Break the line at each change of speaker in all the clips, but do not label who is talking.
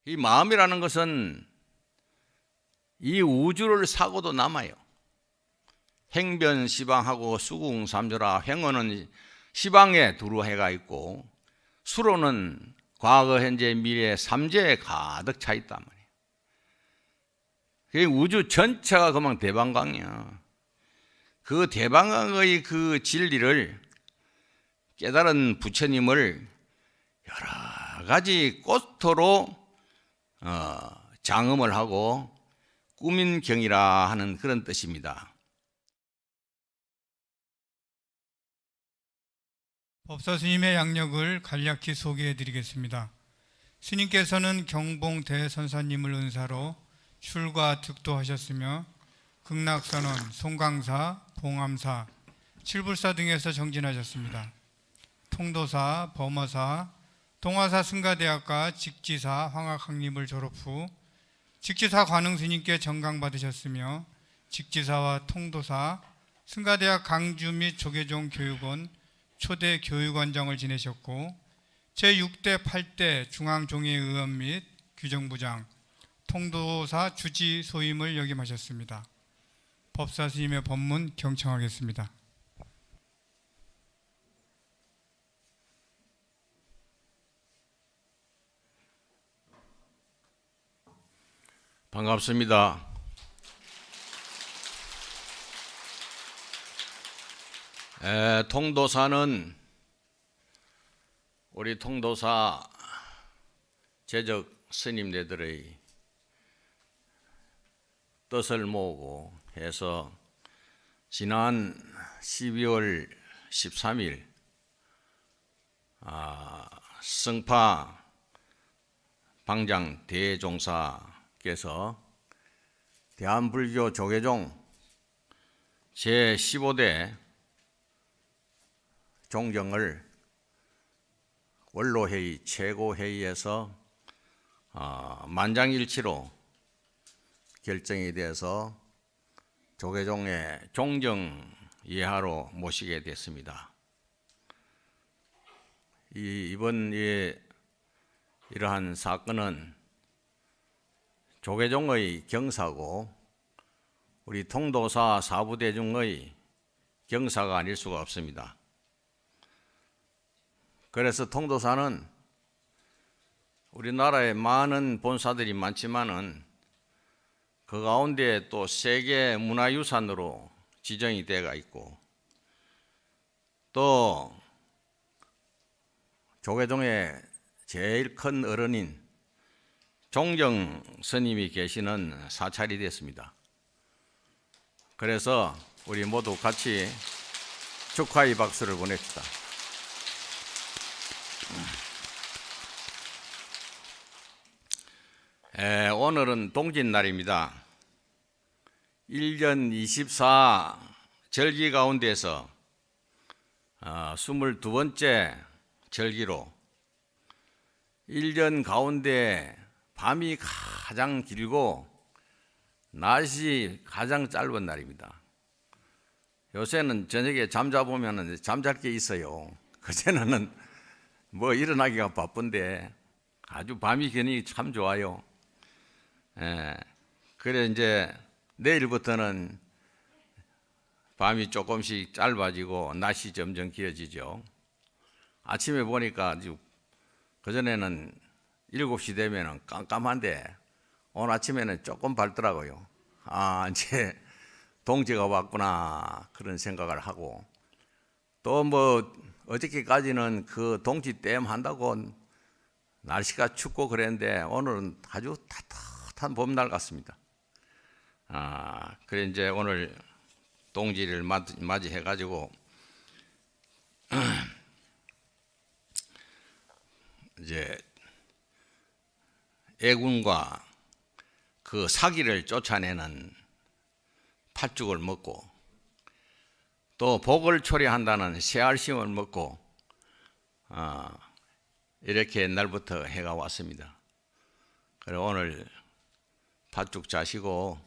이 마음이라는 것은 이 우주를 사고도 남아요. 행변 시방하고 수궁삼조라. 행어는 시방에 두루 해가 있고 수로는 과거, 현재, 미래 삼재에 가득 차 있단 말이에요. 우주 전체가 그만 대방광이야. 그 대방광의 그 진리를 깨달은 부처님을 여러 가지 꽃토로 장음을 하고 꾸민 경이라 하는 그런 뜻입니다.
법사 스님의 양력을 간략히 소개해 드리겠습니다. 스님께서는 경봉 대선사님을 은사로 출가 득도하셨으며 극락선원, 송강사, 봉암사, 칠불사 등에서 정진하셨습니다. 통도사, 범어사, 동화사 승가대학과 직지사 황학학립을 졸업 후 직지사 관흥스님께 정강받으셨으며 직지사와 통도사, 승가대학 강주 및 조계종 교육원 초대 교육원장을 지내셨고 제6대 8대 중앙종회의원 및 규정부장, 통도사 주지 소임을 역임하셨습니다. 법사 스님의 법문 경청하겠습니다.
반갑습니다. 통도사는 우리 통도사 제적 스님네들의 뜻을 모으고 해서 지난 12월 13일 성파 방장 대종사께서 대한불교 조계종 제15대 종경을 원로회의 최고회의에서 만장일치로 결정이 돼서 조계종의 종정 예하로 모시게 됐습니다. 이번 이러한 사건은 조계종의 경사고 우리 통도사 사부대중의 경사가 아닐 수가 없습니다. 그래서 통도사는 우리나라에 많은 본사들이 많지만은 그 가운데 또 세계 문화유산으로 지정이 되어 있고 또 조계종의 제일 큰 어른인 종정 스님이 계시는 사찰이 됐습니다. 그래서 우리 모두 같이 축하의 박수를 보냅시다. 오늘은 동짓날입니다. 1년 24 절기 가운데서 22번째 절기로 1년 가운데 밤이 가장 길고 낮이 가장 짧은 날입니다. 요새는 저녁에 잠자보면 잠잘 게 있어요. 그전에는 뭐 일어나기가 바쁜데 아주 밤이 기니 참 좋아요. 그래 이제 내일부터는 밤이 조금씩 짧아지고 낮이 점점 길어지죠. 아침에 보니까 그전에는 7시 되면 깜깜한데 오늘 아침에는 조금 밝더라고요. 이제 동지가 왔구나 그런 생각을 하고 또 뭐 어저께까지는 그 동지댐 한다고 날씨가 춥고 그랬는데 오늘은 아주 따뜻한 봄날 같습니다. 그래 이제 오늘 동지를 맞이해 가지고 이제 애군과 그 사기를 쫓아내는 팥죽을 먹고 또 복을 초래한다는 새알심을 먹고 이렇게 옛날부터 해가 왔습니다. 그리고 오늘 팥죽 자시고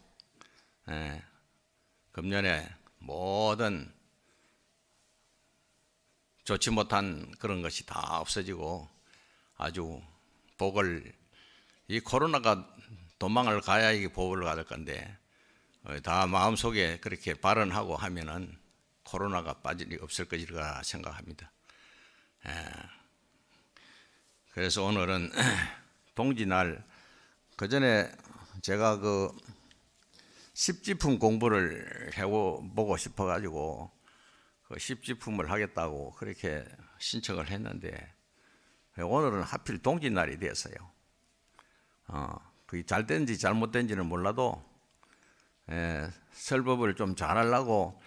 금년에 모든 좋지 못한 그런 것이 다 없어지고 아주 복을 이 코로나가 도망을 가야 이게 보호를 받을 건데 다 마음속에 그렇게 발언하고 하면은 코로나가 빠질 일 없을 것이라 생각합니다. 그래서 오늘은 동지날 그 전에 제가 그 십지품 공부를 해보고 싶어가지고 그 십지품을 하겠다고 그렇게 신청을 했는데 오늘은 하필 동지날이 됐어요. 그게 잘 된지 잘못된지는 몰라도 설법을 좀 잘하려고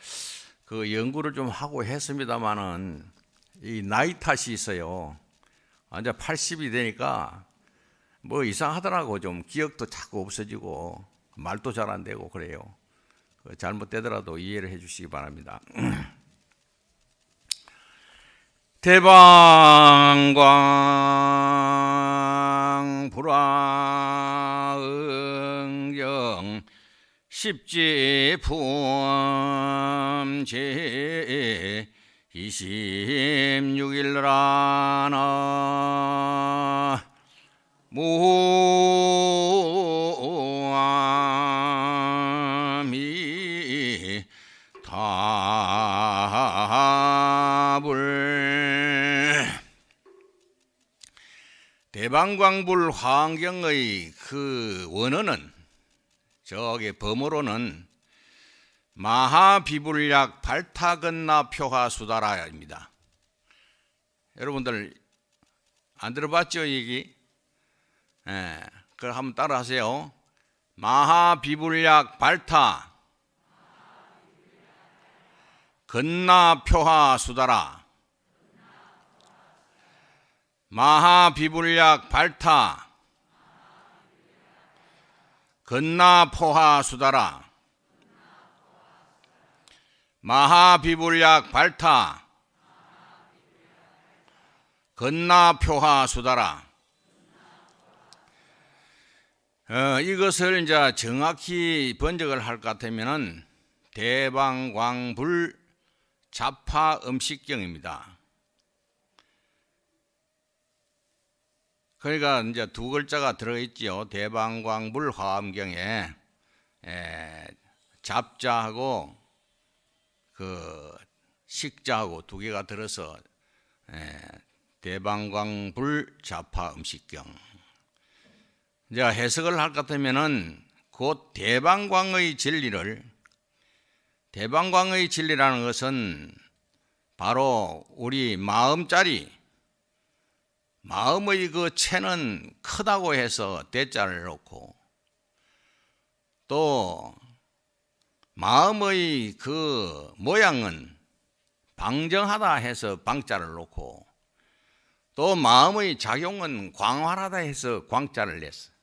그 연구를 좀 하고 했습니다만은 이 나이 탓이 있어요. 이제 80이 되니까 뭐 이상하더라고. 좀 기억도 자꾸 없어지고 말도 잘 안 되고 그래요. 잘못되더라도 이해를 해 주시기 바랍니다. 대방광 불화응경 십지품 제 26일라나 무아미 답을 대방광불 화엄경의 그 원어는 저기 범어로는 마하비불약 발타건나 표하수다라입니다. 여러분들 안 들어봤죠, 얘기? 그걸 한번 따라하세요. 마하비불약 발타 건나 표하수다라. 마하비불약 발타 건나 포하수다라. 마하비불약 발타 건나 표하수다라. 이것을 이제 정확히 번역을 할 것 같으면은 대방광불 자파 음식경입니다. 그러니까 이제 두 글자가 들어있지요. 대방광불 화엄경에 잡자하고 그 식자하고 두 개가 들어서 대방광불 자파 음식경. 이제 해석을 할 것 같으면은 곧 대방광의 진리라는 것은 바로 우리 마음의 그 체는 크다고 해서 대자를 놓고 또 마음의 그 모양은 방정하다 해서 방자를 놓고 또 마음의 작용은 광활하다 해서 광자를 냈어.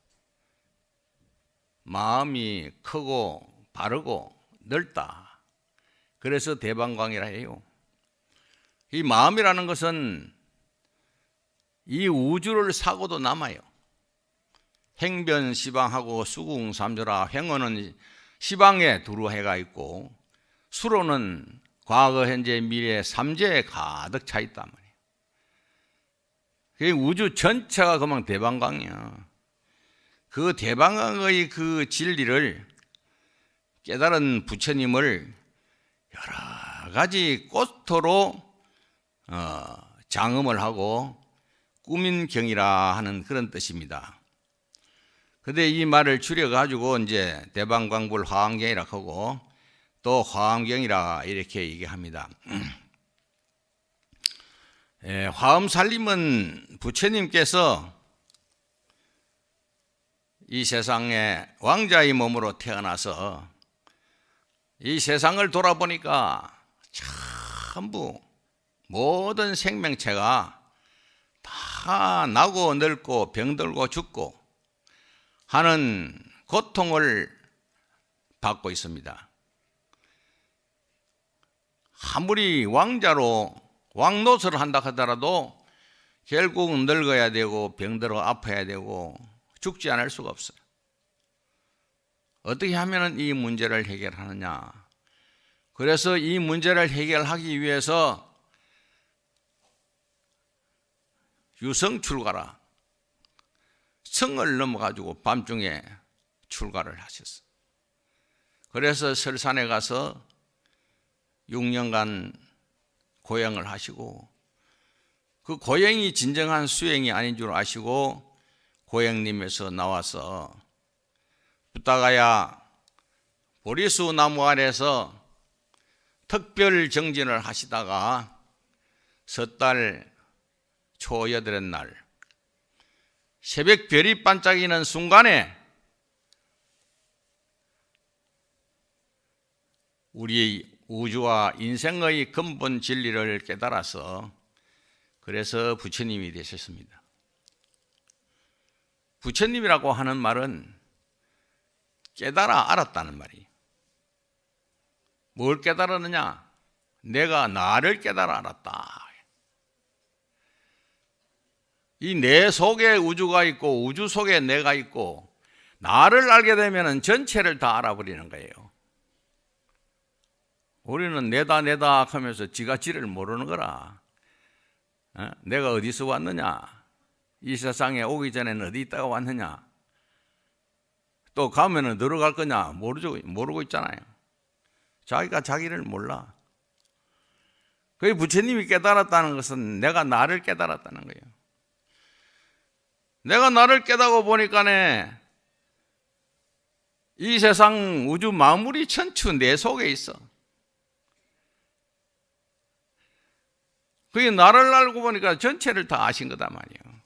마음이 크고 바르고 넓다. 그래서 대방광이라 해요. 이 마음이라는 것은 이 우주를 사고도 남아요. 행변 시방하고 수궁삼조라. 행어는 시방에 두루 해가 있고 수로는 과거 현재 미래 삼재에 가득 차 있단 말이에요. 우주 전체가 그만 대방광이야. 그 대방광의 그 진리를 깨달은 부처님을 여러 가지 꽃토로 장음을 하고 꾸민 경이라 하는 그런 뜻입니다. 근데 이 말을 줄여가지고 이제 대방광불 화엄경이라 하고 또 화엄경이라 이렇게 얘기합니다. 화엄살림은 부처님께서 이 세상에 왕자의 몸으로 태어나서 이 세상을 돌아보니까 전부 모든 생명체가 다 나고 늙고 병들고 죽고 하는 고통을 받고 있습니다. 아무리 왕노릇을 한다 하더라도 결국 늙어야 되고 병들어 아파야 되고 죽지 않을 수가 없어요. 어떻게 하면 이 문제를 해결하느냐? 그래서 이 문제를 해결하기 위해서 유성출가라, 성을 넘어가지고 밤중에 출가를 하셨어요. 그래서 설산에 가서 6년간 고행을 하시고, 그 고행이 진정한 수행이 아닌 줄 아시고 고행님에서 나와서 부타가야 보리수 나무 아래서 특별 정진을 하시다가 섣달 초 8의 날 새벽 별이 반짝이는 순간에 우리의 우주와 인생의 근본 진리를 깨달아서 그래서 부처님이 되셨습니다. 부처님이라고 하는 말은 깨달아 알았다는 말이에요. 뭘 깨달았느냐? 내가 나를 깨달아 알았다. 이 내 속에 우주가 있고 우주 속에 내가 있고 나를 알게 되면 전체를 다 알아버리는 거예요. 우리는 내다 하면서 지가 지를 모르는 거라. 내가 어디서 왔느냐? 이 세상에 오기 전에는 어디 있다가 왔느냐? 또 가면은 들어갈 거냐? 모르고 있잖아요. 자기가 자기를 몰라. 그 부처님이 깨달았다는 것은 내가 나를 깨달았다는 거예요. 내가 나를 깨닫고 보니까네 이 세상 우주 만물이 천추 내 속에 있어. 그게 나를 알고 보니까 전체를 다 아신 거단 말이에요.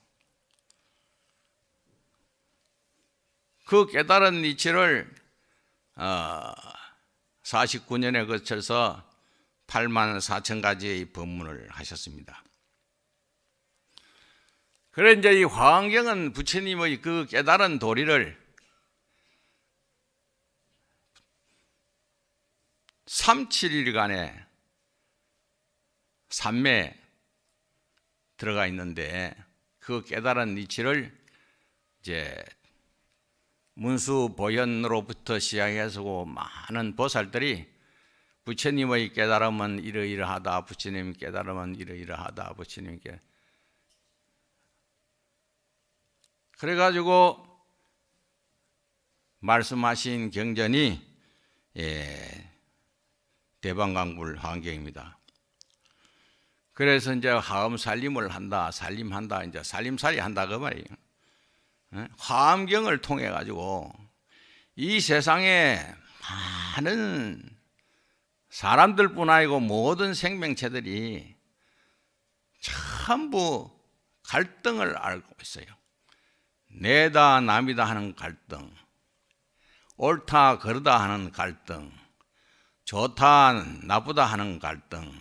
그 깨달은 이치를 49년에 거쳐서 8만 4천 가지의 법문을 하셨습니다. 그래 이제 이 화엄경은 부처님의 그 깨달은 도리를 37일간의 삼매에 들어가 있는데 그 깨달은 이치를 이제 문수보현으로부터 시작해서 많은 보살들이 부처님의 깨달음은 이러이러하다, 부처님 깨달음은 이러이러하다, 부처님께 그래가지고 말씀하신 경전이 대방강불 화엄경입니다. 그래서 이제 화엄 살림을 한다, 살림한다, 이제 살림살이 한다 그 말이에요. 화엄경을 통해 가지고 이 세상에 많은 사람들뿐 아니고 모든 생명체들이 전부 갈등을 앓고 있어요. 내다 남이다 하는 갈등, 옳다 그르다 하는 갈등, 좋다 나쁘다 하는 갈등,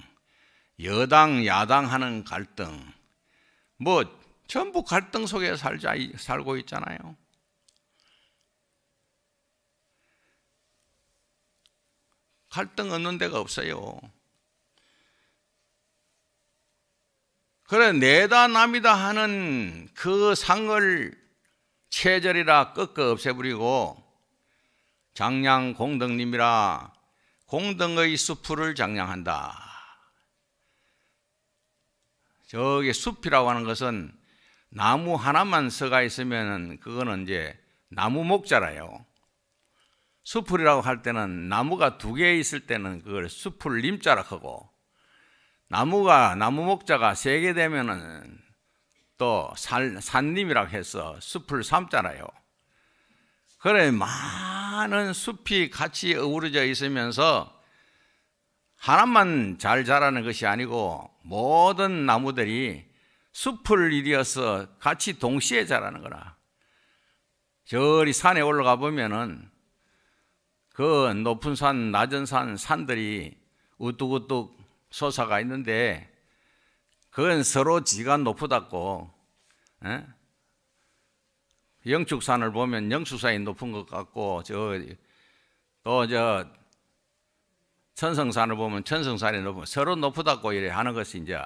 여당 야당 하는 갈등, 전부 갈등 속에 살고 있잖아요. 갈등 없는 데가 없어요. 그래 내다 남이다 하는 그 상을 체절이라 꺾어 없애버리고 장량 공덕님이라 공덕의 수풀을 장량한다. 저기 숲이라고 하는 것은 나무 하나만 서가 있으면 그거는 이제 나무 목자라요. 수풀이라고 할 때는 나무가 2개 있을 때는 그걸 수풀 님자라 하고 나무 목자가 3개 되면은 또 산님이라고 해서 숲을 삼잖아요. 그래 많은 숲이 같이 어우러져 있으면서 하나만 잘 자라는 것이 아니고 모든 나무들이 숲을 이루어서 같이 동시에 자라는 거라. 저리 산에 올라가 보면은 그 높은 산, 낮은 산들이 우뚝우뚝 솟아가 있는데 그건 서로 지가 높다고. 영축산을 보면 영축산이 높은 것 같고 또 천성산을 보면 천성산이 높은 서로 높다고 이래 하는 것이 이제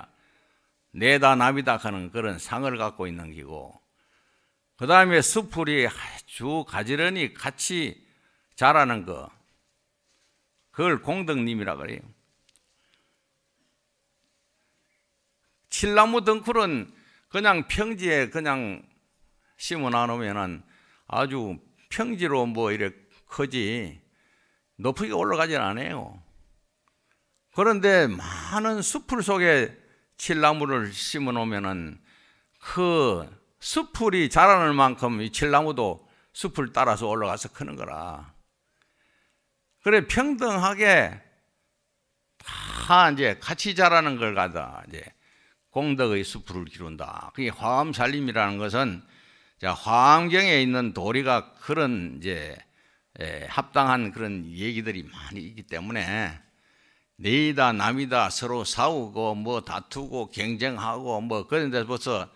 내다 남이다 하는 그런 상을 갖고 있는 기고 그 다음에 수풀이 아주 가지런히 같이 자라는 거 그걸 공덕님이라 그래요. 칠나무 덩쿨은 그냥 평지에 그냥 심어 놔놓으면은 아주 평지로 뭐 이렇게 크지 높이가 올라가질 않아요. 그런데 많은 숲풀 속에 칠나무를 심어 놓으면은 그 숲풀이 자라는 만큼 이 칠나무도 숲을 따라서 올라가서 크는 거라. 그래 평등하게 다 이제 같이 자라는 걸 갖다 이제 공덕의 숲을 기른다. 그게 화엄살림이라는 것은 화엄경에 있는 도리가 그런 이제 합당한 그런 얘기들이 많이 있기 때문에 네이다 남이다 서로 싸우고 뭐 다투고 경쟁하고 뭐 그런 데서 벌써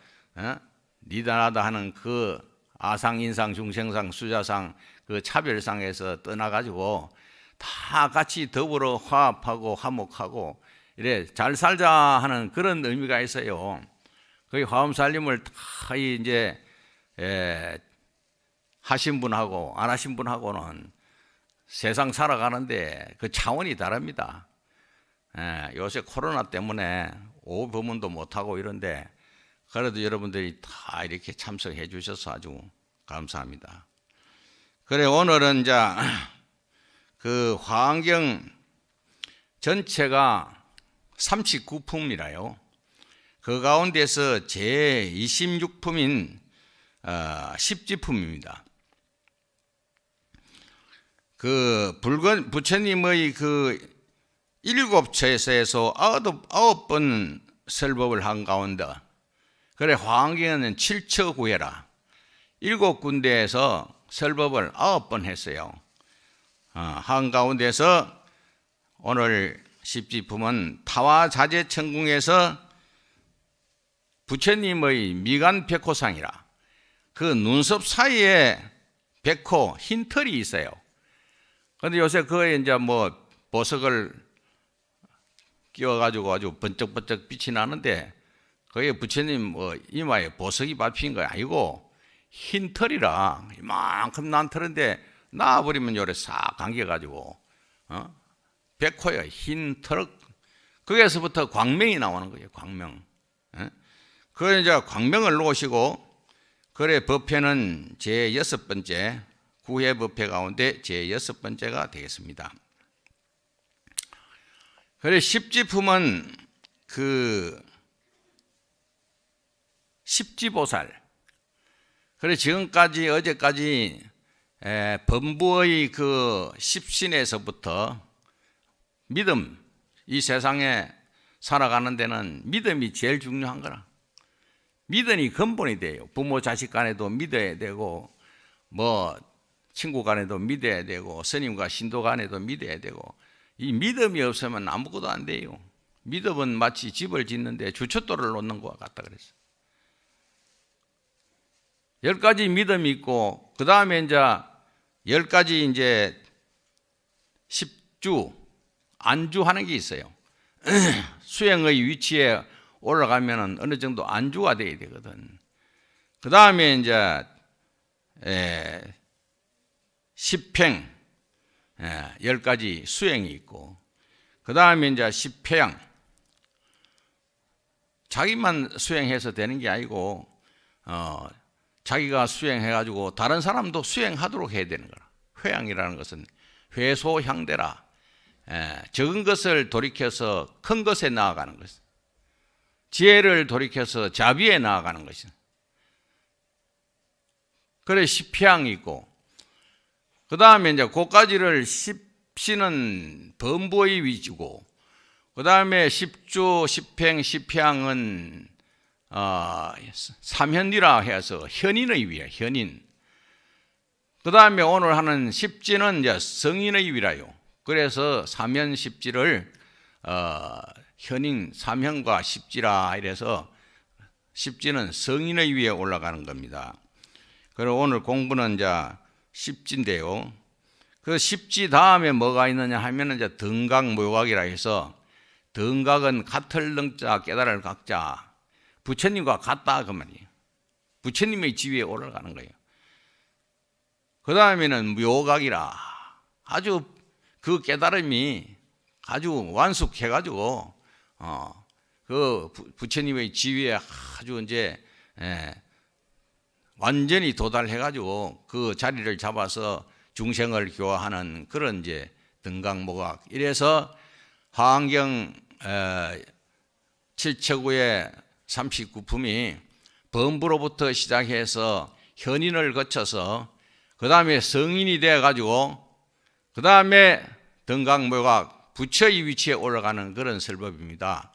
니다 나다 하는 그 아상인상 중생상 수자상 그 차별상에서 떠나가지고 다 같이 더불어 화합하고 화목하고 이래 잘 살자 하는 그런 의미가 있어요. 그 화엄살림을 다 이제 하신 분하고 안 하신 분하고는 세상 살아가는데 그 차원이 다릅니다. 요새 코로나 때문에 오후 법문도 못하고 이런데 그래도 여러분들이 다 이렇게 참석해 주셔서 아주 감사합니다. 그래 오늘은 이제 그 화엄경 전체가 39품이라요. 그 가운데서 제26품인 십지품입니다. 그 부처님의 그 7처에서 9번 설법을 한 가운데 그래 화엄경은 7처 구해라 7군데에서 설법을 9번 했어요. 한 가운데서 오늘 십지품은 타화자재천궁에서 부처님의 미간 백호상이라 그 눈썹 사이에 백호 흰 털이 있어요. 그런데 요새 그에 이제 뭐 보석을 끼워가지고 아주 번쩍번쩍 빛이 나는데 그게 부처님 뭐 이마에 보석이 밟힌 거 아니고 흰 털이라 이만큼 난 털인데 나와버리면 요래 싹 감겨가지고 백호야 흰 털. 거기에서부터 광명이 나오는 거예요. 광명. 그래 이제 광명을 놓으시고 그래 법회는 제6번째 구회 법회 가운데 제6번째가 되겠습니다. 그래 십지품은 그 십지보살. 그래 지금까지 어제까지 범부의 그 십신에서부터 믿음, 이 세상에 살아가는 데는 믿음이 제일 중요한 거라. 믿음이 근본이 돼요. 부모 자식 간에도 믿어야 되고 뭐 친구 간에도 믿어야 되고 스님과 신도 간에도 믿어야 되고 이 믿음이 없으면 아무것도 안 돼요. 믿음은 마치 집을 짓는데 주춧돌을 놓는 것 같다 그랬어요. 10가지 믿음이 있고 그 다음에 이제 10가지 이제 10주 안주하는 게 있어요. 수행의 위치에 올라가면은 어느 정도 안주가 돼야 되거든. 그 다음에 이제 10팽 10가지 수행이 있고 그 다음에 이제 10회양 자기만 수행해서 되는 게 아니고 자기가 수행해가지고 다른 사람도 수행하도록 해야 되는 거라. 회양이라는 것은 회소향대라. 적은 것을 돌이켜서 큰 것에 나아가는 것. 지혜를 돌이켜서 자비에 나아가는 것이. 그래 십향이 있고 그 다음에 이제 그까지를 십시는 범부의 위치고 그 다음에 십주, 십행, 십향은 삼현위라 해서 현인의 위야. 현인. 그 다음에 오늘 하는 십지는 이제 성인의 위라요. 그래서 삼현십지를 현인 삼현과 십지라 이래서 십지는 성인의 위에 올라가는 겁니다. 그리고 오늘 공부는 이제 십지인데요. 그 십지 다음에 뭐가 있느냐 하면은 이제 등각 모각이라 해서 등각은 같을 능자 깨달을 각자 부처님과 같다 그 말이에요. 부처님의 지위에 올라가는 거예요. 그 다음에는 묘각이라 아주 그 깨달음이 아주 완숙해가지고 그 부처님의 지위에 아주 이제 완전히 도달해가지고 그 자리를 잡아서 중생을 교화하는 그런 이제 등강모각. 이래서 화엄경 7처구의 39품이 범부로부터 시작해서 현인을 거쳐서 그 다음에 성인이 되어가지고 그 다음에 등강모각 부처의 위치에 올라가는 그런 설법입니다.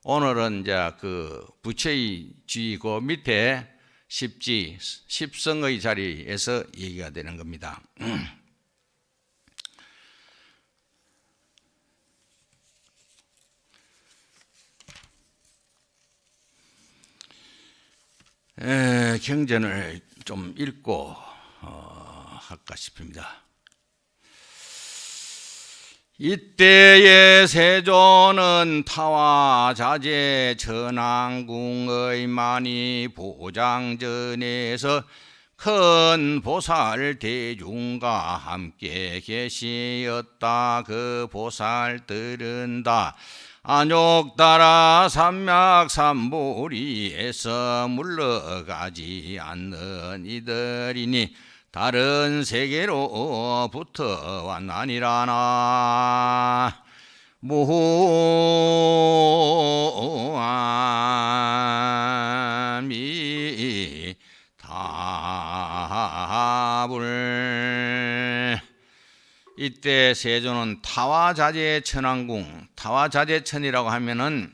오늘은 이제 그 부처의 쥐 그 밑에 십지, 십성의 자리에서 얘기가 되는 겁니다. 경전을 좀 읽고 할까 싶습니다. 이때의 세조는 타화자재 천왕궁의 만이 보장전에서 큰 보살 대중과 함께 계시었다. 그 보살들은 다 안욕따라 삼맥삼보리에서 물러가지 않는 이들이니 다른 세계로부터 왔나니라나. 무아미 답을. 이때 세조는 타화자재 천왕궁, 타화자재천이라고 하면은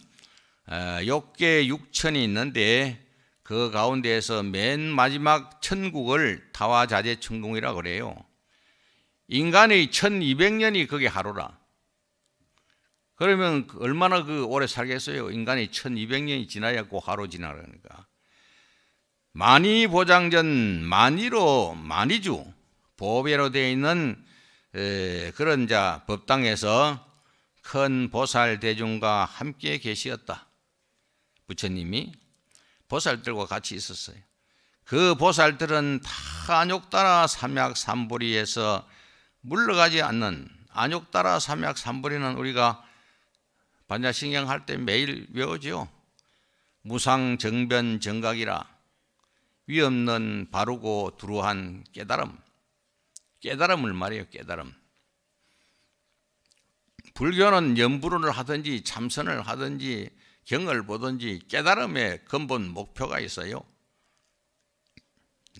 욕계 6천이 있는데 그 가운데에서 맨 마지막 천국을 타화자재천궁이라고 그래요. 인간의 1200년이 그게 하루라. 그러면 얼마나 그 오래 살겠어요? 인간이 1200년이 지나야 그 하루 지나가니까. 만이 보장전, 만이로 만이주 보배로 되어 있는 그런 자 법당에서 큰 보살 대중과 함께 계시었다. 부처님이 보살들과 같이 있었어요. 그 보살들은 다 안욕따라 삼맥삼보리에서 물러가지 않는, 안욕따라 삼맥삼보리는 우리가 반야신경 할 때 매일 외우죠. 무상정변 정각이라, 위없는 바르고 두루한 깨달음, 깨달음을 말해요. 깨달음. 불교는 염불을 하든지 참선을 하든지 경을 보든지 깨달음의 근본 목표가 있어요.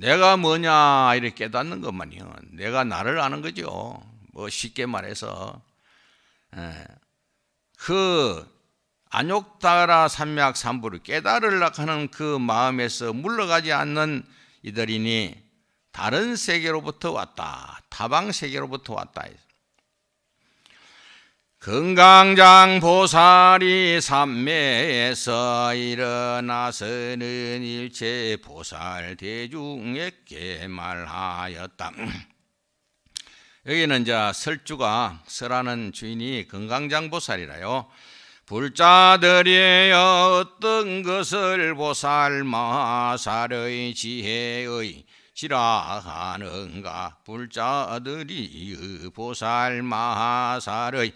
내가 뭐냐 이렇게 깨닫는 것만이요. 내가 나를 아는 거죠. 뭐 쉽게 말해서 그 안욕따라 삼맥삼보리 깨달으려고 하는 그 마음에서 물러가지 않는 이들이니 다른 세계로부터 왔다. 타방 세계로부터 왔다. 금강장 보살이 삼매에서 일어나서는 일체 보살 대중에게 말하였다. 여기는 이제 설주가 설하는 주인이 금강장 보살이라요. 불자들이 어떤 것을 보살 마살의 지혜의 지라하는가. 불자들이 보살 마살의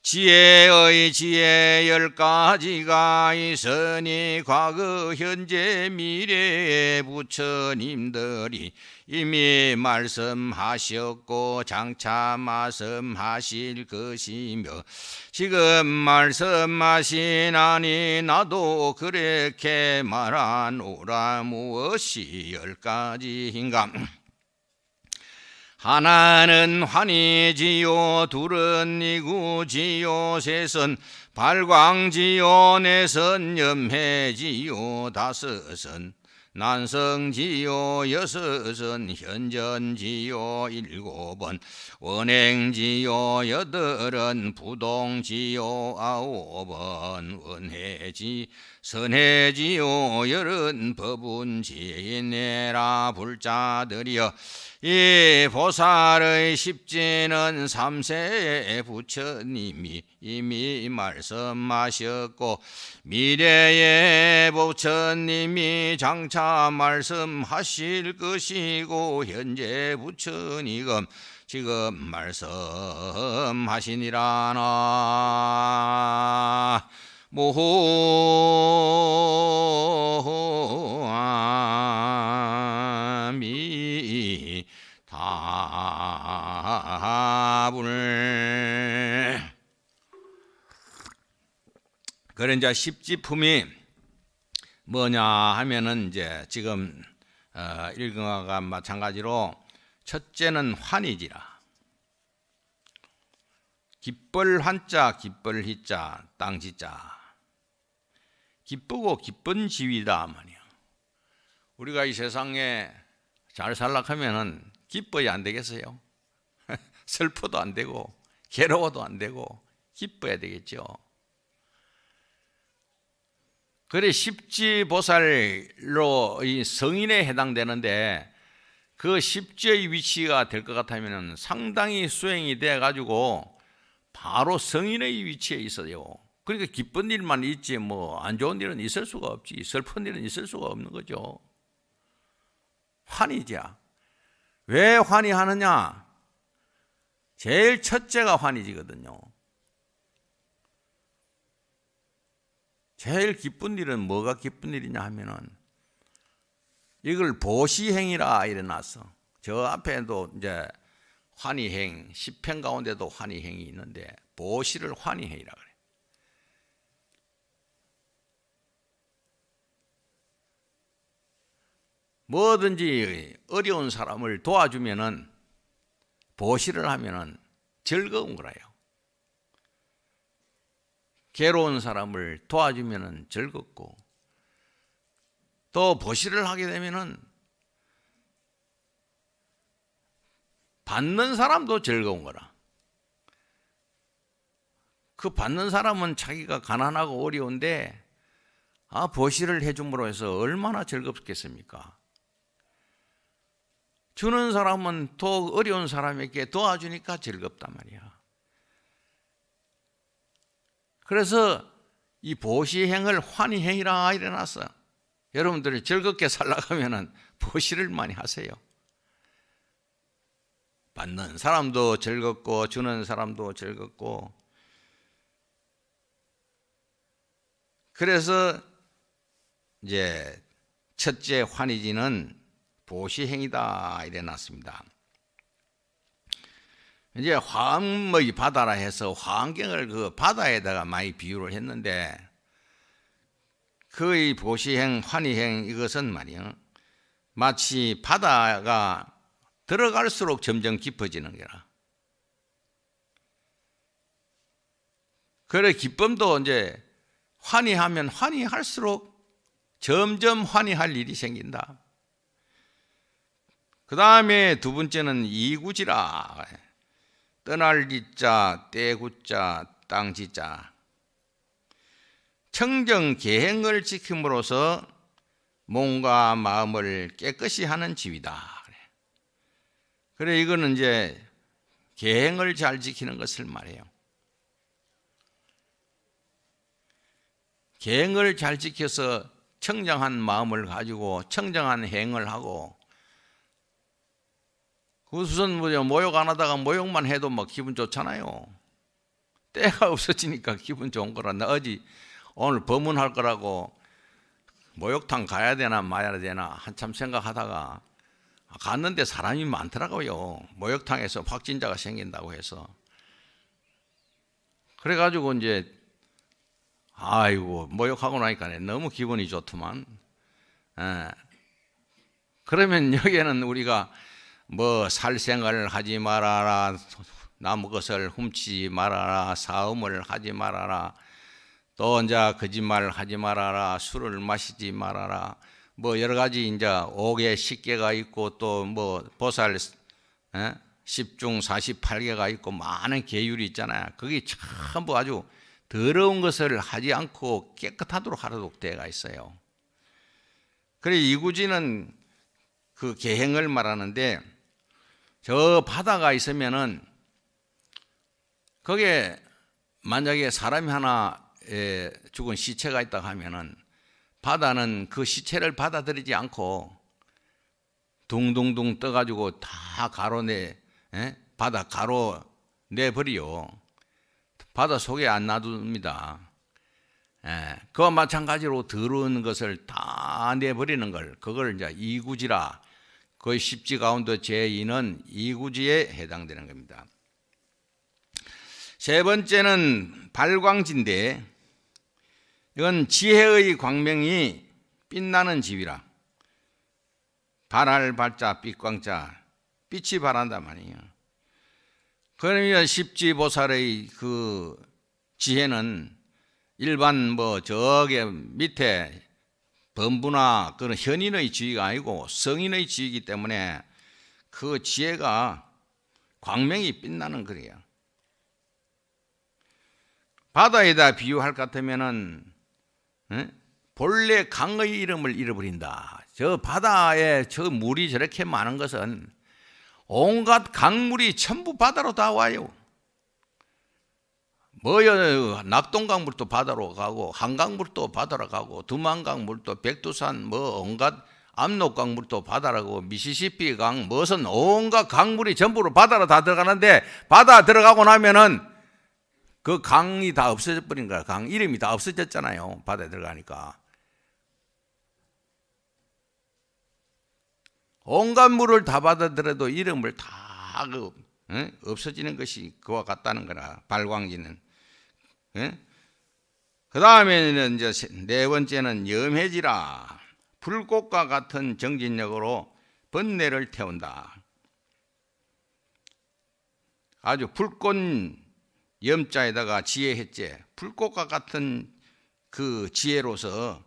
지혜의 지혜 10가지가 있으니 과거 현재 미래의 부처님들이 이미 말씀하셨고 장차 말씀하실 것이며 지금 말씀하시나니 나도 그렇게 말하노라. 무엇이 10가지인가. 하나는 환희지요, 둘은 이구지요, 셋은 발광지요, 넷은 염해지요, 다섯은 난성지요, 여섯은 현전지요, 일곱은 원행지요, 여덟은 부동지요, 아홉은 원해지 선해지요, 열은 법운지내라. 불자들이여 이 보살의 십지는 3세의 부처님이 이미 말씀하셨고 미래의 부처님이 장차 말씀하실 것이고 현재 부처님은 지금 말씀하시니라나. 모호아 미 다불. 그래 이제 십지품이 뭐냐 하면은 이제 지금 읽은 것과 마찬가지로 첫째는 환이지라. 기쁠 환자, 기쁠 희자, 땅지자. 기쁘고 기쁜 지위다 말이야. 우리가 이 세상에 잘 살락하면은 기뻐야 안 되겠어요? 슬퍼도 안 되고 괴로워도 안 되고 기뻐야 되겠죠. 그래 십지보살로 이 성인에 해당되는데 그 십지의 위치가 될 것 같으면 상당히 수행이 돼 가지고 바로 성인의 위치에 있어요. 그러니까 기쁜 일만 있지 뭐 안 좋은 일은 있을 수가 없지, 슬픈 일은 있을 수가 없는 거죠. 환이자. 왜 환이 하느냐? 제일 첫째가 환이지거든요. 제일 기쁜 일은 뭐가 기쁜 일이냐 하면은 이걸 보시행이라 일어났어. 저 앞에도 이제 환희행, 10행 가운데도 환희행이 있는데 보시를 환희행이라 그래. 뭐든지 어려운 사람을 도와주면은 보시를 하면은 즐거운 거라요. 괴로운 사람을 도와주면은 즐겁고 또 보시를 하게 되면은 받는 사람도 즐거운 거라. 그 받는 사람은 자기가 가난하고 어려운데 보시를 해줌으로 해서 얼마나 즐겁겠습니까? 주는 사람은 더 어려운 사람에게 도와주니까 즐겁단 말이야. 그래서 이 보시행을 환희행이라 일어났어. 여러분들이 즐겁게 살아가면은 보시를 많이 하세요. 받는 사람도 즐겁고 주는 사람도 즐겁고. 그래서 이제 첫째 환희지는 보시행이다 일어났습니다. 이제 화엄의 바다라 해서 화엄경을 그 바다에다가 많이 비유를 했는데 그의 보시행, 환희행 이것은 말이야 마치 바다가 들어갈수록 점점 깊어지는 거라. 그래 기쁨도 이제 환희하면 환희할수록 점점 환희할 일이 생긴다. 그 다음에 두 번째는 이구지라. 떠날 지자, 떼구자, 땅지자. 청정 계행을 지킴으로써 몸과 마음을 깨끗이 하는 지위다. 그래 이거는 이제 계행을 잘 지키는 것을 말해요. 계행을 잘 지켜서 청정한 마음을 가지고 청정한 행을 하고 우선 모욕 안 하다가 모욕만 해도 막 기분 좋잖아요. 때가 없어지니까 기분 좋은 거라. 나 오늘 법문할 거라고 목욕탕 가야 되나 마야 되나 한참 생각하다가 갔는데 사람이 많더라고요. 목욕탕에서 확진자가 생긴다고 해서. 그래가지고 이제 아이고 목욕하고 나니까 너무 기분이 좋더만. 그러면 여기에는 우리가 뭐 살생을 하지 말아라, 남의 것을 훔치지 말아라, 사음을 하지 말아라, 또 이제 거짓말을 하지 말아라, 술을 마시지 말아라, 뭐 여러 가지 이제 5개 10개가 있고 또 뭐 보살 10중 48개가 있고 많은 계율이 있잖아요. 그게 전부 아주 더러운 것을 하지 않고 깨끗하도록 하도록 되어 있어요. 그래 이구지는 그 계행을 말하는데 저 바다가 있으면은 거기에 만약에 사람이 하나 죽은 시체가 있다고 하면은 바다는 그 시체를 받아들이지 않고 둥둥둥 떠가지고 다 바다 가로 내버려. 바다 속에 안 놔둡니다. 그와 마찬가지로 더러운 것을 다 내버리는 걸, 그걸 이제 이구지라. 그 10지 가운데 제2는 이구지에 해당되는 겁니다. 세 번째는 발광지인데 이건 지혜의 광명이 빛나는 지위라. 발할 발자 빛광자, 빛이 발한단 말이에요. 그러면 십지보살의 그 지혜는 일반 뭐 저기 밑에 범부나 그런 현인의 지위가 아니고 성인의 지위이기 때문에 그 지혜가 광명이 빛나는 거예요. 바다에다 비유할 것 같으면은 본래 강의 이름을 잃어버린다. 저 바다에 저 물이 저렇게 많은 것은 온갖 강물이 전부 바다로 다 와요. 뭐요, 낙동강 물도 바다로 가고 한강 물도 바다로 가고 두만강 물도 백두산 뭐 온갖 압록강 물도 바다로 가고 미시시피 강 무슨 온갖 강물이 전부로 바다로 다 들어가는데 바다 들어가고 나면은 그 강이 다 없어져 버린 거야. 강 이름이 다 없어졌잖아요. 바다에 들어가니까. 온갖 물을 다 받아들여도 이름을 다 없어지는 것이 그와 같다는 거라. 발광지는. 그 다음에는 이제 네 번째는 염해지라. 불꽃과 같은 정진력으로 번뇌를 태운다. 아주 불꽃 염자에다가 지혜했지. 불꽃과 같은 그 지혜로서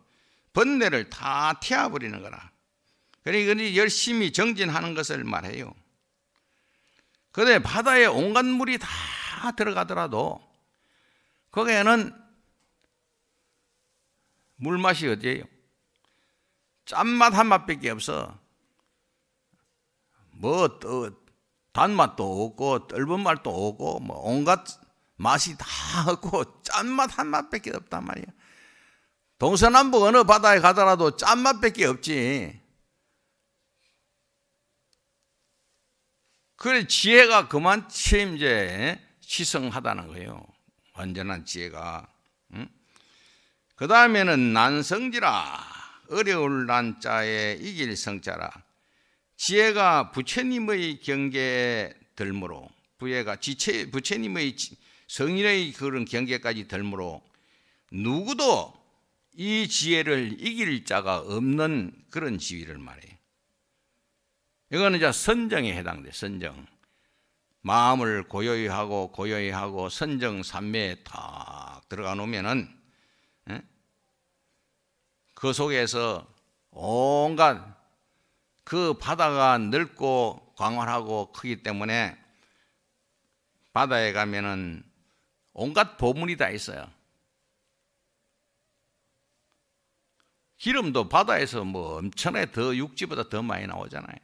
번뇌를 다 태워버리는 거라. 그러니 열심히 정진하는 것을 말해요. 그런데 바다에 온갖 물이 다 들어가더라도 거기에는 물맛이 어디예요? 짠맛 한 맛밖에 없어. 뭐 단맛도 없고 떫은 맛도 없고 뭐 온갖 맛이 다 없고 짠맛 한 맛밖에 없단 말이야. 동서남북 어느 바다에 가더라도 짠맛밖에 없지. 그래 지혜가 그만큼 이제 시성하다는 거예요. 완전한 지혜가. 그 다음에는 난성지라. 어려울 난자에 이길 성자라. 지혜가 부처님의 경계에 덜므로 부처님의 성인의 그런 경계까지 덜므로 누구도 이 지혜를 이길 자가 없는 그런 지위를 말해요. 이거는 이제 선정에 해당돼. 선정. 마음을 고요히 하고 선정 삼매에 딱 들어가 놓으면은 그 속에서 온갖 그 바다가 넓고 광활하고 크기 때문에 바다에 가면은 온갖 보물이 다 있어요. 기름도 바다에서 뭐 엄청나게 더 육지보다 더 많이 나오잖아요.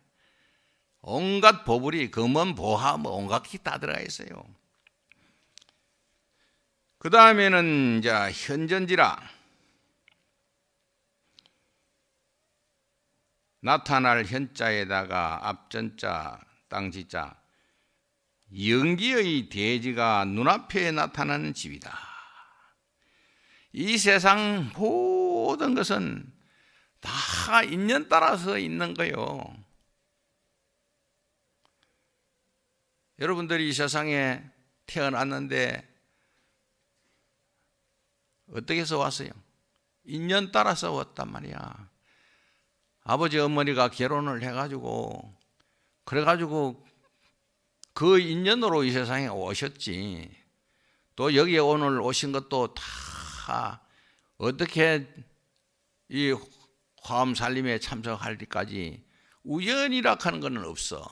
온갖 보물이 금은 보화 뭐 온갖 게 다 들어가 있어요. 그 다음에는 이제 현전지라. 나타날 현자에다가 앞전자 땅지자 영기의 대지가 눈앞에 나타나는 집이다. 이 세상 모든 것은 다 인연 따라서 있는 거예요. 여러분들이 이 세상에 태어났는데 어떻게 해서 왔어요? 인연 따라서 왔단 말이야. 아버지 어머니가 결혼을 해가지고 그래가지고 그 인연으로 이 세상에 오셨지. 또 여기에 오늘 오신 것도 다 어떻게 이 화엄 살림에 참석할 때까지 우연이라 하는 건 없어.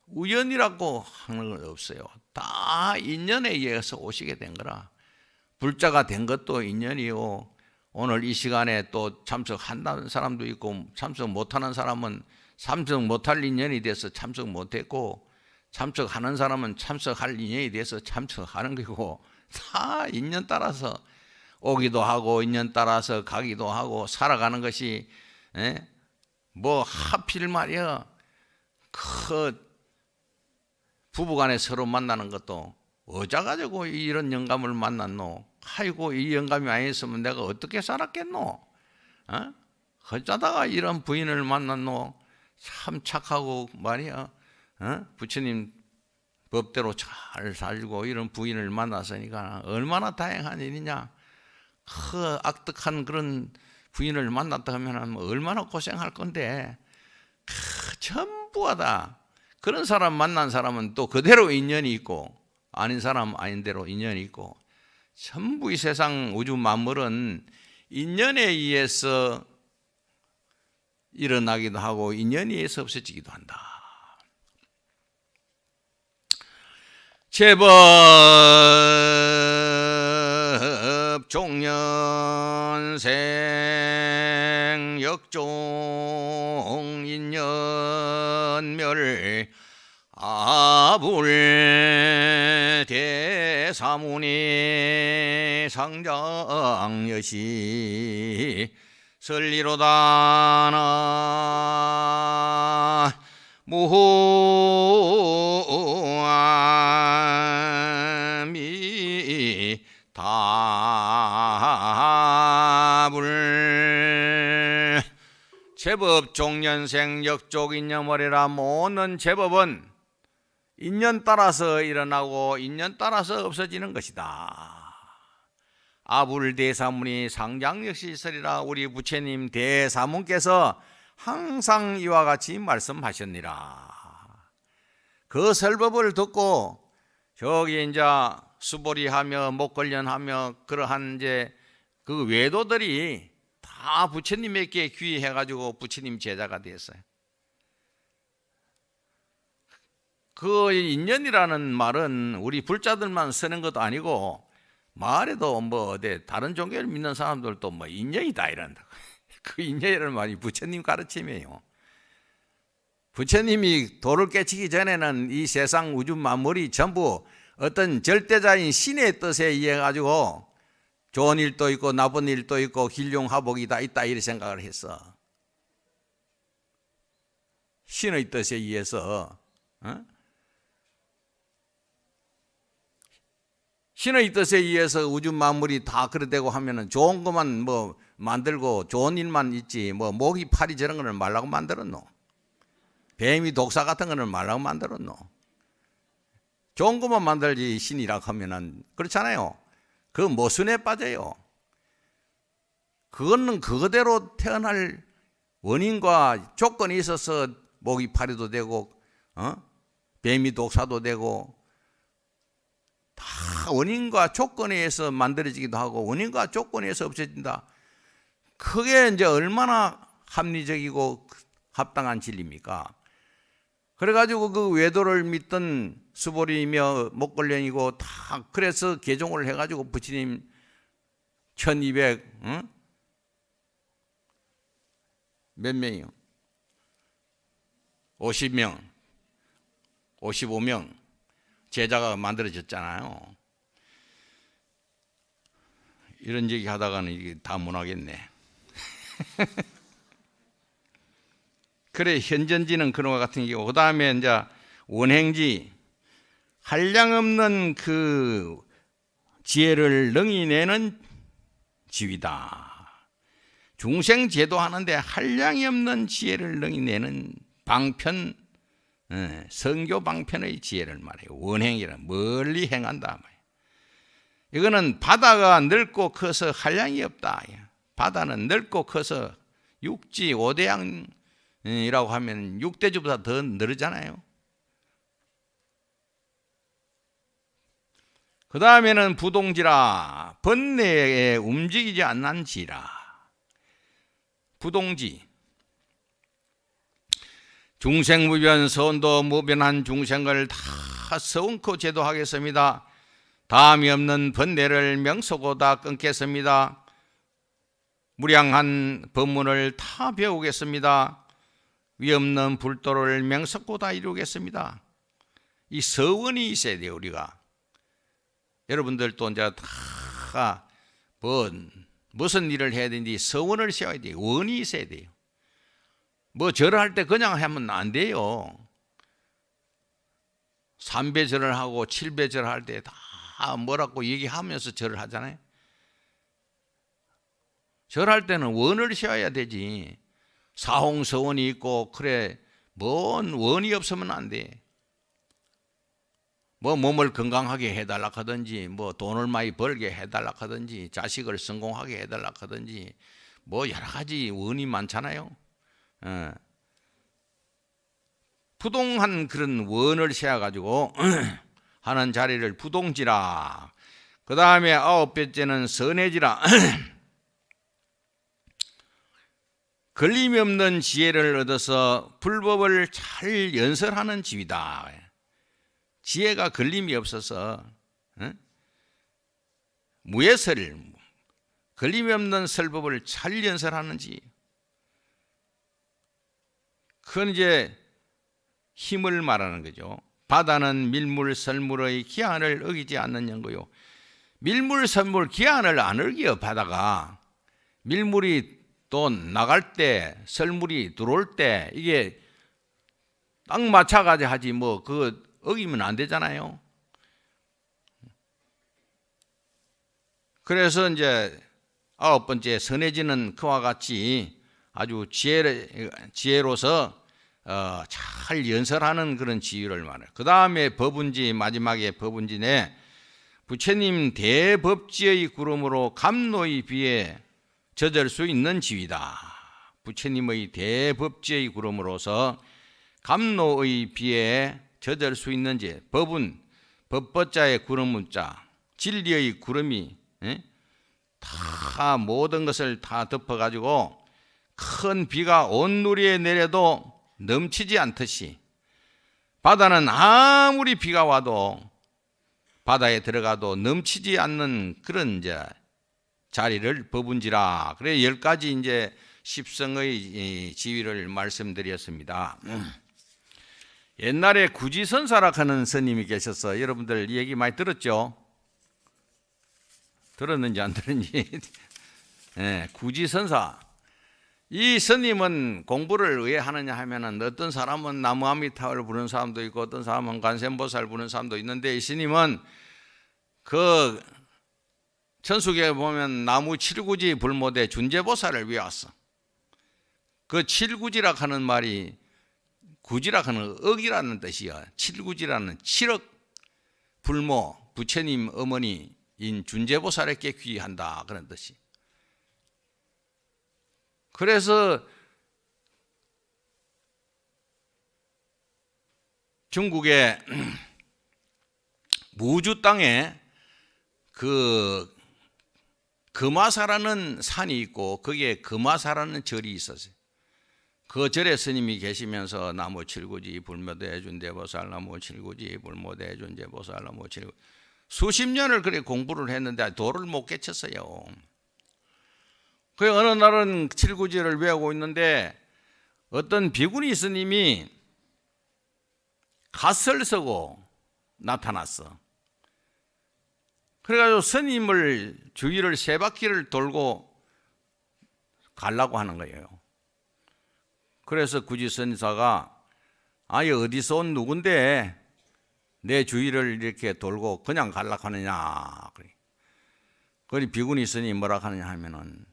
우연이라고 하는 건 없어요. 다 인연에 의해서 오시게 된 거라. 불자가 된 것도 인연이요. 오늘 이 시간에 또 참석한다는 사람도 있고 참석 못하는 사람은 참석 못할 인연이 돼서 참석 못했고 참석하는 사람은 참석할 인연이 돼서 참석하는 거고 다 인연 따라서 오기도 하고 인연 따라서 가기도 하고 살아가는 것이 뭐 하필 말이야 그 부부간에 서로 만나는 것도 어쩌가지고 이런 영감을 만났노? 아이고 이 영감이 아니었으면 내가 어떻게 살았겠노? 어쩌다가 이런 부인을 만났노? 참 착하고 말이야. 부처님 법대로 잘 살고 이런 부인을 만났으니까 얼마나 다행한 일이냐. 그 악덕한 그런 부인을 만났다 하면 얼마나 고생할 건데. 전부가 다 그런 사람 만난 사람은 또 그대로 인연이 있고 아닌 사람 아닌 대로 인연이 있고 전부 이 세상 우주 만물은 인연에 의해서 일어나기도 하고 인연에 의해서 없어지기도 한다. 제법 종년생 역종 인연멸 아불 대사무니 상장여시 설리로다나 무아미 답을 제법 종년생 역족 인연머리라. 모든 제법은 인연 따라서 일어나고 인연 따라서 없어지는 것이다. 아불대사문이 상장역시 있으리라. 우리 부처님 대사문께서 항상 이와 같이 말씀하셨니라. 그 설법을 듣고 저기 이제 수보리하며 목걸련하며 그러한 이제 그 외도들이 다 부처님에게 귀해가지고 부처님 제자가 됐어요. 그 인연이라는 말은 우리 불자들만 쓰는 것도 아니고 말에도 뭐 어디 다른 종교를 믿는 사람들도 뭐 인연이다 이런다. 그 인연이라는 말이 부처님 가르침이에요. 부처님이 도를 깨치기 전에는 이 세상 우주 만물이 전부 어떤 절대자인 신의 뜻에 의해 가지고 좋은 일도 있고 나쁜 일도 있고 길흉하복이 다 있다 이렇게 생각을 했어. 신의 뜻에 의해서 신의 뜻에 의해서 우주 만물이 다 그래 되고 하면은 좋은 것만 뭐 만들고 좋은 일만 있지 뭐 모기 파리 저런 거는 말라고 만들었노? 뱀이 독사 같은 거는 말라고 만들었노? 좋은 것만 만들지 신이라고 하면은 그렇잖아요. 그 모순에 빠져요. 그거는 그거대로 태어날 원인과 조건이 있어서 모기 파리도 되고 뱀이 독사도 되고 다 원인과 조건에 의해서 만들어지기도 하고 원인과 조건에 의해서 없어진다. 그게 이제 얼마나 합리적이고 합당한 진리입니까? 그래가지고 그 외도를 믿던 수보리이며 목걸련이고 다 그래서 개종을 해가지고 부처님 1200 몇 명이요? 50명 55명 제자가 만들어졌잖아요. 이런 얘기 하다가는 이게 다 못하겠네. 그래 현전지는 그런 것 같은 경우 그 다음에 이제 원행지 한량없는 그 지혜를 능히 내는 지위다. 중생 제도하는데 한량이 없는 지혜를 능히 내는 방편 성교 방편의 지혜를 말해요. 원행이라 멀리 행한다 말이에요. 이거는 바다가 넓고 커서 한량이 없다. 바다는 넓고 커서 육지 5대양이라고 하면 6대주보다 더 넓잖아요. 그 다음에는 부동지라 번뇌에 움직이지 않는지라. 부동지 중생무변 선도 무변한 중생을 다 서운코 제도하겠습니다. 다음이 없는 번뇌를 명소고 다 끊겠습니다. 무량한 법문을 다 배우겠습니다. 위없는 불도를 명석고 다 이루겠습니다. 이 서원이 있어야 돼요. 우리가 여러분들도 이제 다 무슨 일을 해야 되는지 서원을 세워야 돼요. 원이 있어야 돼요. 뭐 절을 할 때 그냥 하면 안 돼요. 3배 절을 하고 7배 절을 할 때 다 뭐라고 얘기하면서 절을 하잖아요. 절할 때는 원을 세워야 되지. 사홍서원이 있고 그래 뭔 원이 없으면 안 돼. 뭐 몸을 건강하게 해달라 하든지 뭐 돈을 많이 벌게 해달라 하든지 자식을 성공하게 해달라 하든지 뭐 여러 가지 원이 많잖아요. 부동한 그런 원을 세워가지고 하는 자리를 부동지라. 그 다음에 9번째는 선해지라. 걸림이 없는 지혜를 얻어서 불법을 잘 연설하는 집이다. 지혜가 걸림이 없어서 무예설, 걸림이 없는 설법을 잘 연설하는 집. 그건 이제 힘을 말하는 거죠. 바다는 밀물, 설물의 기한을 어기지 않는 연고요. 밀물, 설물 기한을 안 어기요. 바다가 밀물이 또 나갈 때, 설물이 들어올 때 이게 딱 맞춰가지고 하지 뭐 그거 어기면 안 되잖아요. 그래서 이제 9번째 선해지는 그와 같이 아주 지혜로서 잘 연설하는 그런 지위를 말해요. 그 다음에 법운지, 마지막에 법운지에 부처님 대법지의 구름으로 감노의 비에 젖을 수 있는 지위다. 부처님의 대법지의 구름으로서 감노의 비에 젖을 수 있는 지. 법은 법법자의 구름문자, 진리의 구름이 다 모든 것을 다 덮어가지고 큰 비가 온 누리에 내려도 넘치지 않듯이 바다는 아무리 비가 와도 바다에 들어가도 넘치지 않는 그런 이제 자리를 법운지라. 그래 10가지 이제 십성의 지위를 말씀드렸습니다. 옛날에 구지선사라 하는 스님이 계셔서 여러분들 이 얘기 많이 들었죠? 들었는지 안 들었는지. 네, 구지선사. 이 스님은 공부를 왜 하느냐 하면은 어떤 사람은 나무아미타를 부르는 사람도 있고 어떤 사람은 관세음보살 부르는 사람도 있는데 이 스님은 그 천수계에 보면 나무 칠구지 불모대 준재보살을 외웠어. 그 칠구지라 하는 말이 구지라 하는 억이라는 뜻이야. 칠구지라는 7억 불모 부처님 어머니인 준재보살에게 귀한다 그런 뜻이. 그래서 중국의 무주 땅에 그 금화사라는 산이 있고 거기에 금화사라는 절이 있었어요. 그 절에 스님이 계시면서 나무 칠구지 불모대 준대보살, 나무 칠구지 불모대 준대보살, 나무 칠구지 수십 년을 그렇게 공부를 했는데 도를 못 깨쳤어요. 그 어느 날은 칠구지를 외우고 있는데 어떤 비구니 스님이 갓을 쓰고 나타났어. 그래가지고 스님을 주위를 3바퀴를 돌고 가려고 하는 거예요. 그래서 구지선사가 아니 어디서 온 누군데 내 주위를 이렇게 돌고 그냥 가려고 하느냐. 그리 비구니 스님이 뭐라 하느냐 하면은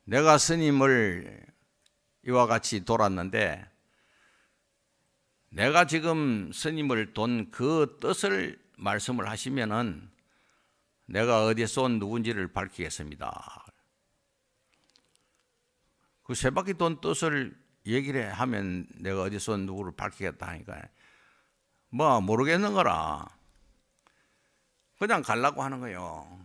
내가 스님을 이와 같이 돌았는데 내가 지금 스님을 돈 그 뜻을 말씀을 하시면은 내가 어디서 온 누군지를 밝히겠습니다. 그 3바퀴 돈 뜻을 얘기를 하면 내가 어디서 온 누구를 밝히겠다 하니까 뭐 모르겠는 거라. 그냥 가려고 하는 거예요.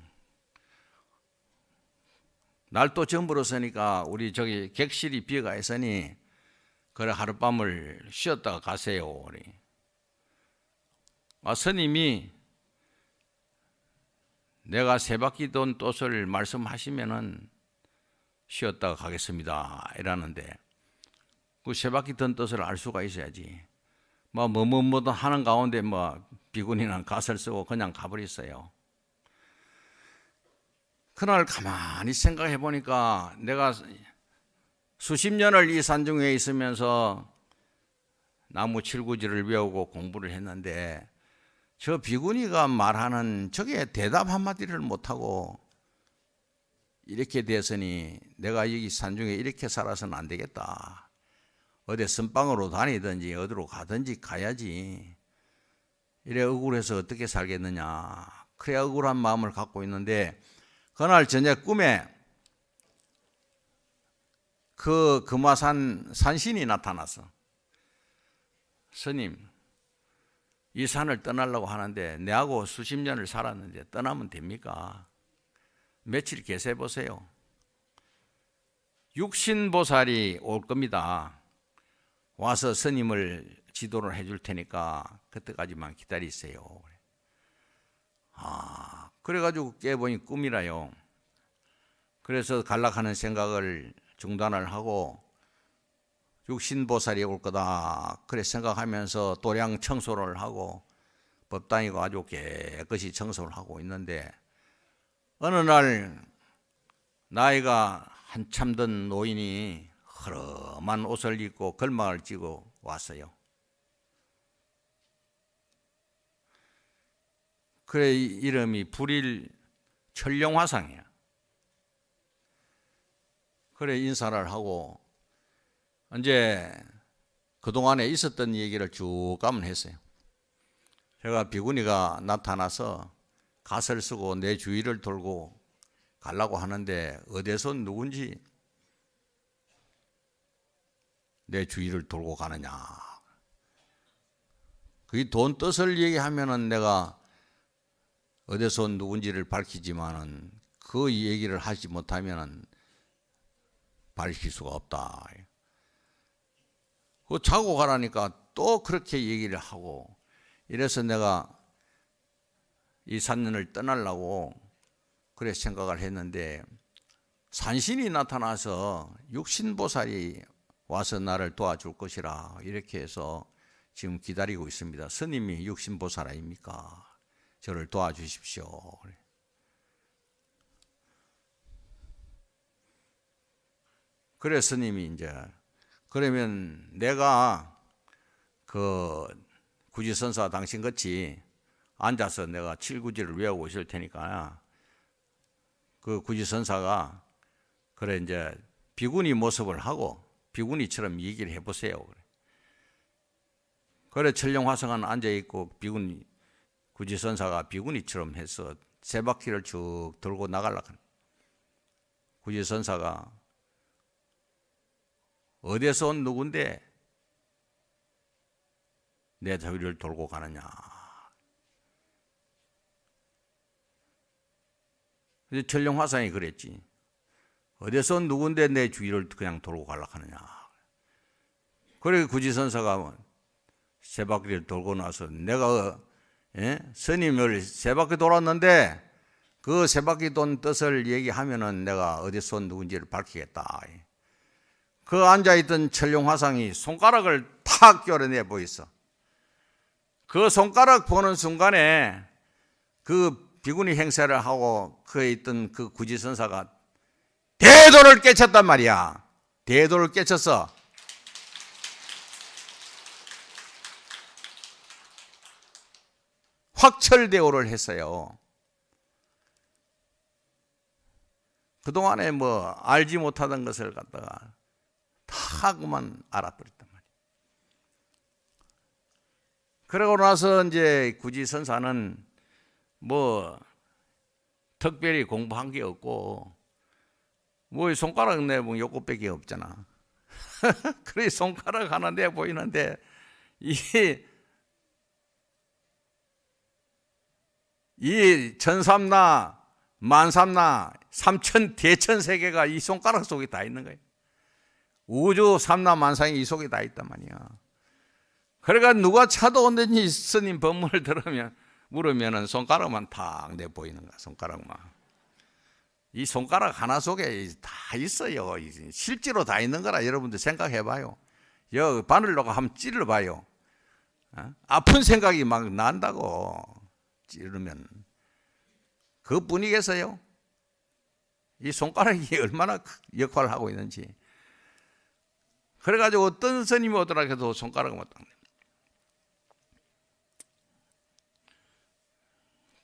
날도 전부로서니까 우리 저기 객실이 비어가 있으니 그래 하룻밤을 쉬었다가 가세요. 우리. 스님이 내가 3바퀴 돈 뜻을 말씀하시면은 쉬었다가 가겠습니다. 이러는데 그 3바퀴 돈 뜻을 알 수가 있어야지. 뭐든 하는 가운데 비군이나 갓을 쓰고 그냥 가버렸어요. 그날 가만히 생각해 보니까 내가 수십 년을 이 산중에 있으면서 나무 칠구지를 외우고 공부를 했는데 저 비구니가 말하는 저게 대답 한마디를 못하고 이렇게 됐으니 내가 여기 산중에 이렇게 살아서는 안 되겠다. 어디 선방으로 다니든지 어디로 가든지 가야지. 이래 억울해서 어떻게 살겠느냐. 그래 억울한 마음을 갖고 있는데 그날 저녁 꿈에 그 금화산 산신이 나타났어. 스님, 이 산을 떠나려고 하는데 내하고 수십 년을 살았는데 떠나면 됩니까? 며칠 계세 보세요. 육신보살이 올 겁니다. 와서 스님을 지도를 해줄 테니까 그때까지만 기다리세요. 그래가지고 깨보니 꿈이라요. 그래서 갈락하는 생각을 중단을 하고 육신보살이 올 거다 그래 생각하면서 도량 청소를 하고 법당이고 아주 깨끗이 청소를 하고 있는데 어느 날 나이가 한참 든 노인이 허름한 옷을 입고 걸망을 찌고 왔어요. 그래 이름이 불일 천룡화상이야. 그래 인사를 하고 이제 그동안에 있었던 얘기를 쭉 가면 했어요. 제가 비구니가 나타나서 갓을 쓰고 내 주위를 돌고 가려고 하는데 어디서 누군지 내 주위를 돌고 가느냐. 그 돈 뜻을 얘기하면은 내가 어디서 누군지를 밝히지만은 그 얘기를 하지 못하면은 밝힐 수가 없다. 그 자고 가라니까 또 그렇게 얘기를 하고 이래서 내가 이 산년을 떠나려고 그래 생각을 했는데 산신이 나타나서 육신보살이 와서 나를 도와줄 것이라 이렇게 해서 지금 기다리고 있습니다. 스님이 육신보살 아닙니까? 저를 도와주십시오. 그래 스님이 이제 그러면 내가 그 구지선사 당신같이 앉아서 내가 칠구지를 외우고 있을 테니까 그 구지선사가 그래 이제 비구니 모습을 하고 비구니처럼 얘기를 해보세요. 그래 천룡화성은 앉아있고 비구니 구지선사가 비구니처럼 해서 세 바퀴를 쭉 돌고 나가려고 합니다. 구지선사가 어디서 온 누군데 내 주위를 돌고 가느냐. 천룡화상이 그랬지. 어디서 온 누군데 내 주위를 그냥 돌고 가려고 하느냐. 그래 구지선사가 세 바퀴를 돌고 나서 내가 스님을 세 바퀴 돌았는데 그 세 바퀴 돈 뜻을 얘기하면은 내가 어디서 온 누군지를 밝히겠다. 그 앉아있던 천룡화상이 손가락을 탁 껴내 보였어. 그 손가락 보는 순간에 그 비구니 행세를 하고 그에 있던 그 구지선사가 대도를 깨쳤단 말이야. 대도를 깨쳤어. 확철대오를 했어요. 그동안에 뭐 알지 못하던 것을 갖다가 다 그만 알아버렸단 말이에요. 그러고 나서 이제 구지선사는 뭐 특별히 공부한 게 없고 뭐 손가락 내보면 요것밖에 없잖아. 그래 손가락 하나 내 보이는데 이 천삼나 만삼나 삼천 대천세계가 이 손가락 속에 다 있는 거예요. 우주 삼나 만상이 이 속에 다 있단 말이야. 그러니까 누가 찾아온다니 스님 법문을 물으면은 손가락만 탁 내 보이는 거야. 손가락만. 이 손가락 하나 속에 다 있어요. 실제로 다 있는 거라 여러분들 생각해봐요. 여기 바늘로 한번 찔러봐요. 아픈 생각이 막 난다고 찌르면 그뿐이겠어요? 이 손가락이 얼마나 역할을 하고 있는지. 그래가지고 어떤 스님이 오더라도 손가락을 못 닦네.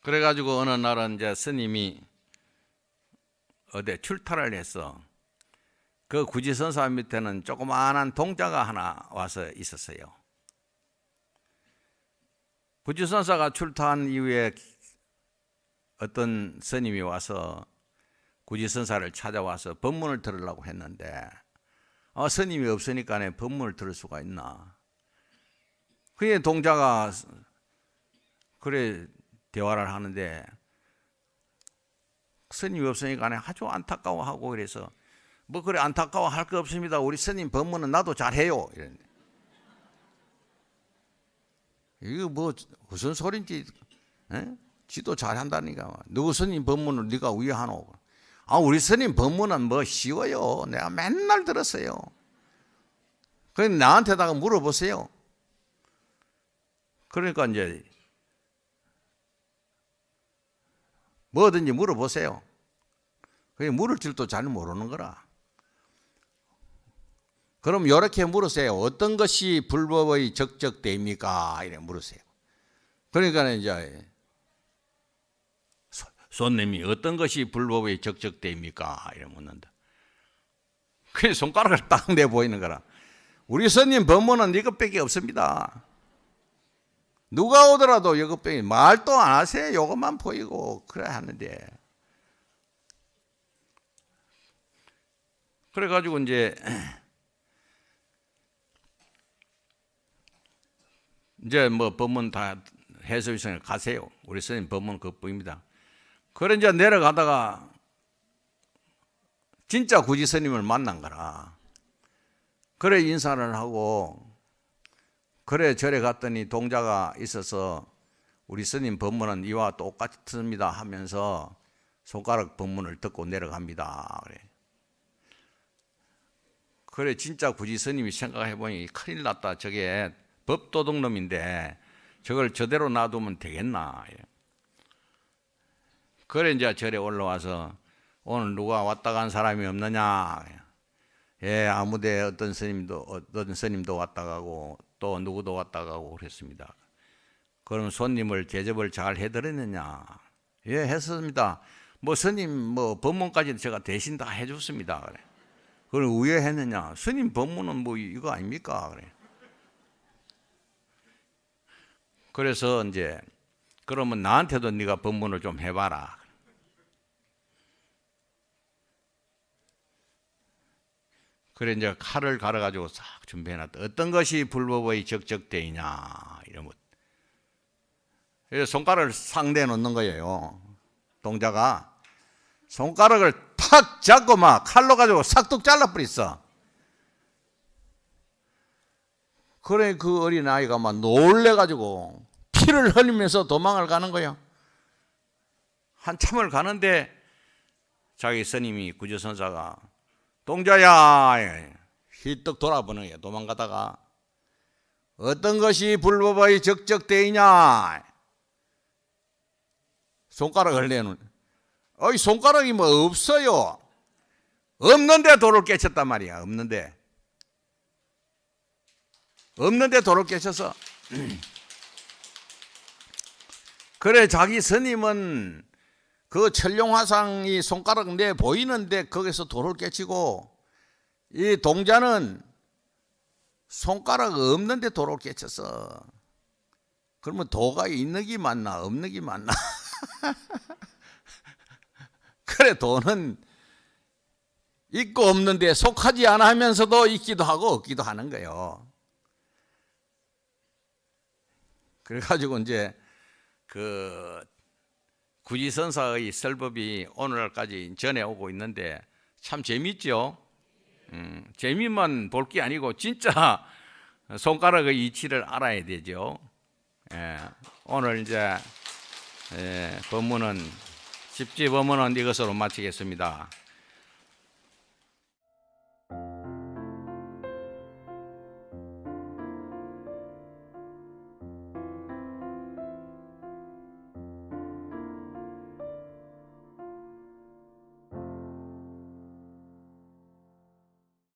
그래가지고 어느 날은 이제 스님이 어디 출타를 했어. 그 구지선사 밑에는 조그마한 동자가 하나 와서 있었어요. 구지선사가 출타한 이후에 어떤 스님이 와서 구지선사를 찾아와서 법문을 들으려고 했는데 스님이 없으니까 법문을 들을 수가 있나. 그게 동자가 그래 대화를 하는데 스님이 없으니까 아주 안타까워하고 그래서 뭐 그래 안타까워할 거 없습니다. 우리 스님 법문은 나도 잘해요. 이랬는데 이거 뭐 무슨 소린지 지도 잘한다니까. 누구 스님 법문을 네가 위하노? 우리 스님 법문은 뭐 쉬워요. 내가 맨날 들었어요. 그럼 나한테다가 물어보세요. 그러니까 이제 뭐든지 물어보세요. 그게 물을 줄도 잘 모르는 거라. 그럼 이렇게 물으세요. 어떤 것이 불법의 적적대입니까? 이렇게 물으세요. 그러니까 이제 손님이 어떤 것이 불법의 적적대입니까? 이렇게 묻는다. 그게 손가락을 딱 내보이는 거라. 우리 스님 법문은 이것밖에 없습니다. 누가 오더라도 이것밖에 말도 안 하세요. 이것만 보이고 그래 하는데. 그래가지고 이제 뭐 법문 다 해설위원회 가세요. 우리 스님 법문 그뿐입니다. 그래 이제 내려가다가 진짜 구지 스님을 만난 거라. 그래 인사를 하고 그래 절에 갔더니 동자가 있어서 우리 스님 법문은 이와 똑같습니다 하면서 손가락 법문을 듣고 내려갑니다. 그래 진짜 구지 스님이 생각해보니 큰일 났다. 저게 법도둑놈인데 저걸 저대로 놔두면 되겠나. 그래 이제 절에 올라와서 오늘 누가 왔다 간 사람이 없느냐. 예, 아무데 어떤 스님도 왔다 가고 또 누구도 왔다 가고 그랬습니다. 그럼 손님을 대접을 잘 해드렸느냐. 예, 했습니다. 뭐 스님 뭐 법문까지 제가 대신 다 해줬습니다. 그래. 그럼 왜 했느냐. 스님 법문은 뭐 이거 아닙니까. 그래. 그래서 이제 그러면 나한테도 네가 법문을 좀 해봐라. 그래 이제 칼을 갈아가지고 싹 준비해놨다. 어떤 것이 불법의 적적대이냐 이러면 손가락을 싹 내놓는 거예요. 동자가 손가락을 탁 잡고 막 칼로 가지고 싹둑 잘라버렸어. 그래 그 어린 아이가 막 놀래가지고 피를 흘리면서 도망을 가는 거예요. 한참을 가는데 자기 스님이 구조선사가 동자야 휘떡 돌아보는 거예요. 도망가다가 어떤 것이 불법의 적적대이냐. 손가락을 내놓은. 손가락이 뭐 없어요. 없는데 돌을 깨쳤단 말이야. 없는데 돌을 깨쳐서 그래 자기 스님은 그 천룡화상이 손가락 내 보이는데 거기서 돌을 깨치고 이 동자는 손가락 없는데 돌을 깨쳤어. 그러면 도가 있는 게 맞나 없는 게 맞나. 그래 도는 있고 없는데 속하지 않아 하면서도 있기도 하고 없기도 하는 거예요. 그래가지고 이제 그 구지선사의 설법이 오늘날까지 전해오고 있는데 참 재밌죠. 재미만 볼 게 아니고 진짜 손가락의 이치를 알아야 되죠. 오늘 이제 법문은 집지 법문은 이것으로 마치겠습니다.